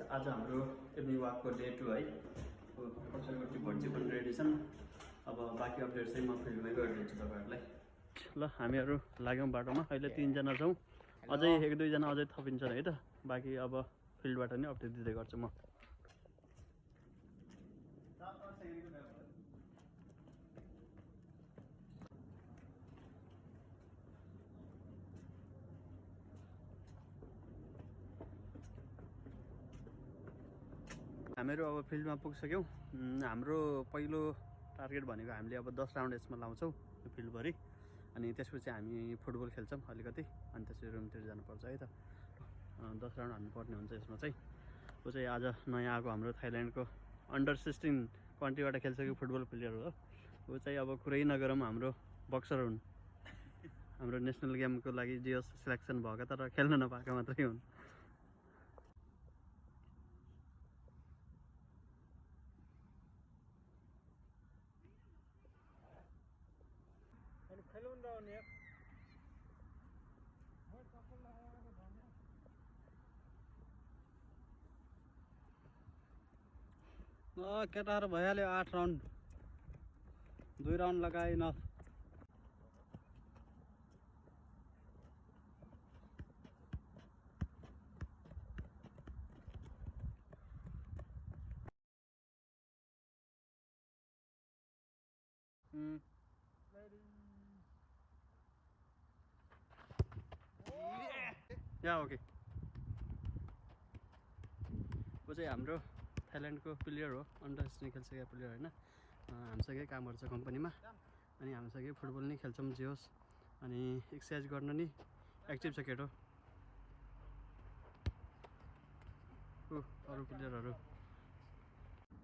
आज हाम्रो evening वाकको day 2 है। कसैको टिपट पनि रेडी छन्। अब बाँकी अपडेट चाहिँ म फिल्डमै गएर दिन्छु तपाईँहरूलाई। ल हामीहरू लाग्यौँ बाटोमा। अहिले 3 जना छौँ, अझै 1-2 जना अझै थपिन्छन् है त। बाँकी अब फिल्डबाट नै अपडेट दिँदै गर्छु म। हामीहरू अब फिल्डमा पुगिसक्यौँ। हाम्रो पहिलो टार्गेट भनेको हामीले अब 10 राउन्ड यसमा लाउँछौँ फिल्डभरि, अनि त्यसपछि हामी फुटबल खेल्छौँ अलिकति, अनि त्यसपछि रुमतिर जानुपर्छ है त। 10 राउन्ड हान्नुपर्ने हुन्छ यसमा चाहिँ। ऊ चाहिँ आज नयाँ आएको हाम्रो थाइल्यान्डको अन्डर 16 कन्ट्रीबाट खेलिसकेको फुटबल प्लेयर हो। ऊ चाहिँ अब कुरै नगरौँ हाम्रो बक्सर हुन्। हाम्रो नेसनल गेमको लागि जियोस सिलेक्सन भएको तर खेल्न नपाएको मात्रै हुन्। केटाहरू भइहाल्यो 8 राउन्ड, 2 राउन्ड लगाए न। या ओके। ऊ चाहिँ हाम्रो थाइल्यान्डको प्लेयर हो, अन्डर 16 खेलिसकेको प्लेयर होइन। हामीसँगै काम गर्छ कम्पनीमा, अनि हामीसँगै फुटबल नै खेल्छौँ जियोस्, अनि एक्सर्साइज गर्न नि एक्टिभ छ केटो। अरू प्लेयरहरू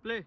प्ले